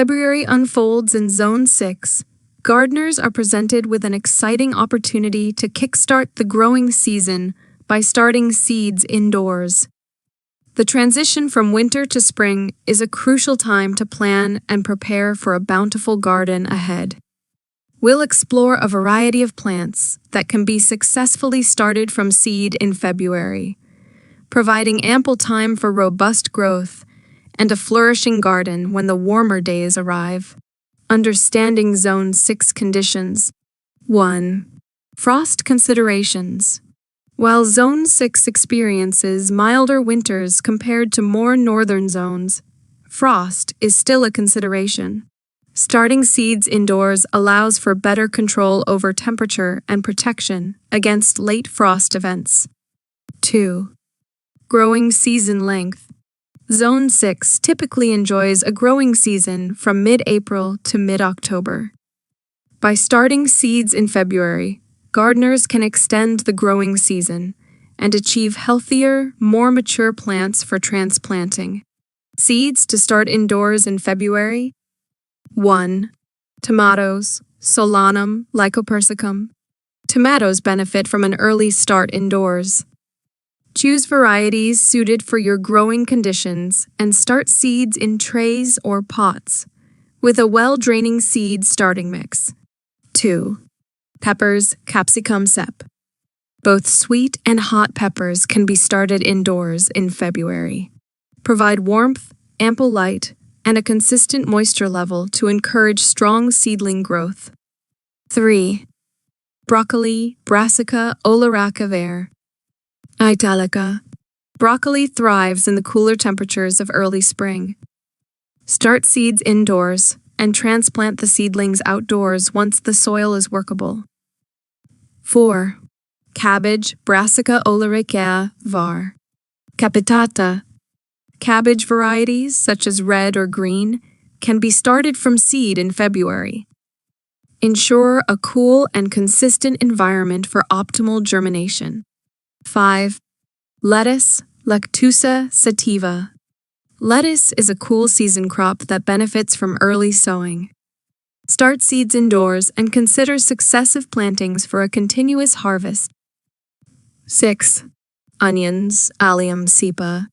February unfolds in Zone 6. Gardeners are presented with an exciting opportunity to kickstart the growing season by starting seeds indoors. The transition from winter to spring is a crucial time to plan and prepare for a bountiful garden ahead. We'll explore a variety of plants that can be successfully started from seed in February, providing ample time for robust growth and a flourishing garden when the warmer days arrive. Understanding Zone 6 conditions. 1. Frost considerations. While Zone 6 experiences milder winters compared to more northern zones, frost is still a consideration. Starting seeds indoors allows for better control over temperature and protection against late frost events. 2. Growing season length. Zone 6 typically enjoys a growing season from mid-April to mid-October. By starting seeds in February, gardeners can extend the growing season and achieve healthier, more mature plants for transplanting. Seeds to start indoors in February. 1. Tomatoes, Solanum, Lycopersicum. Tomatoes benefit from an early start indoors. Choose varieties suited for your growing conditions and start seeds in trays or pots with a well-draining seed starting mix. 2. Peppers, Capsicum Sep. Both sweet and hot peppers can be started indoors in February. Provide warmth, ample light, and a consistent moisture level to encourage strong seedling growth. 3. Broccoli, Brassica oleracea var. Italica. Broccoli thrives in the cooler temperatures of early spring. Start seeds indoors and transplant the seedlings outdoors once the soil is workable. 4. Cabbage, Brassica oleracea var. Capitata. Cabbage varieties, such as red or green, can be started from seed in February. Ensure a cool and consistent environment for optimal germination. 5. Lettuce, Lectusa sativa. Lettuce is a cool season crop that benefits from early sowing. Start seeds indoors and consider successive plantings for a continuous harvest. 6. Onions, Allium cepa.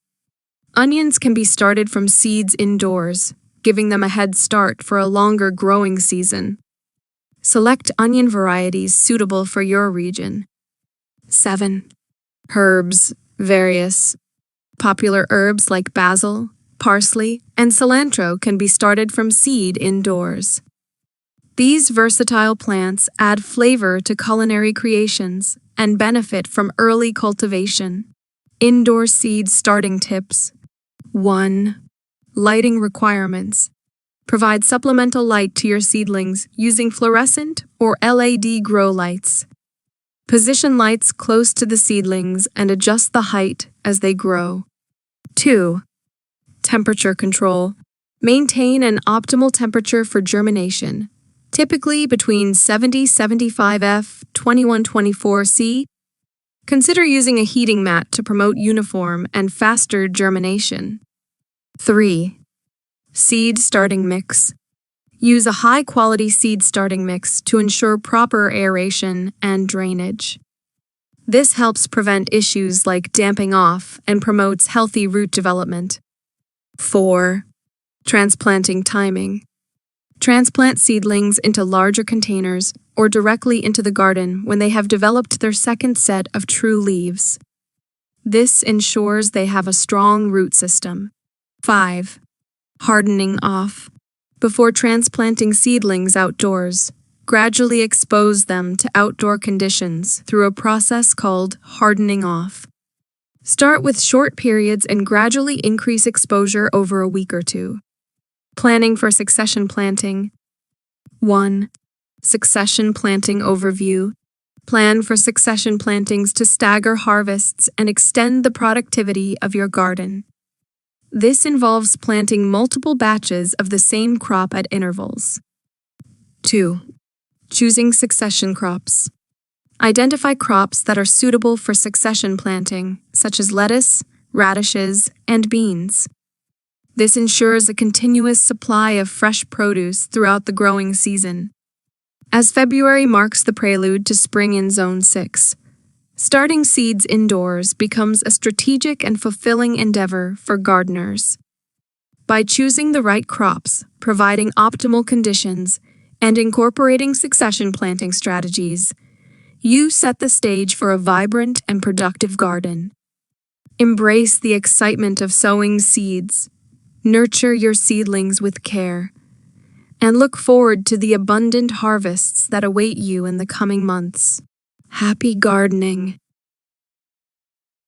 Onions can be started from seeds indoors, giving them a head start for a longer growing season. Select onion varieties suitable for your region. 7. Herbs, various. Popular herbs like basil, parsley, and cilantro can be started from seed indoors. These versatile plants add flavor to culinary creations and benefit from early cultivation. Indoor seed starting tips. 1. Lighting requirements. Provide supplemental light to your seedlings using fluorescent or LED grow lights. Position lights close to the seedlings and adjust the height as they grow. 2. Temperature control. Maintain an optimal temperature for germination, typically between 70-75 F, 21-24 C. Consider using a heating mat to promote uniform and faster germination. 3. Seed starting mix. Use a high-quality seed starting mix to ensure proper aeration and drainage. This helps prevent issues like damping off and promotes healthy root development. 4. Transplanting timing. Transplant seedlings into larger containers or directly into the garden when they have developed their second set of true leaves. This ensures they have a strong root system. 5. Hardening off. Before transplanting seedlings outdoors, gradually expose them to outdoor conditions through a process called hardening off. Start with short periods and gradually increase exposure over a week or two. Planning for succession planting. 1. Succession planting overview. Plan for succession plantings to stagger harvests and extend the productivity of your garden. This involves planting multiple batches of the same crop at intervals. 2. Choosing succession crops. Identify crops that are suitable for succession planting, such as lettuce, radishes, and beans. This ensures a continuous supply of fresh produce throughout the growing season. As February marks the prelude to spring in Zone 6, starting seeds indoors becomes a strategic and fulfilling endeavor for gardeners. By choosing the right crops, providing optimal conditions, and incorporating succession planting strategies, you set the stage for a vibrant and productive garden. Embrace the excitement of sowing seeds, nurture your seedlings with care, and look forward to the abundant harvests that await you in the coming months. Happy gardening!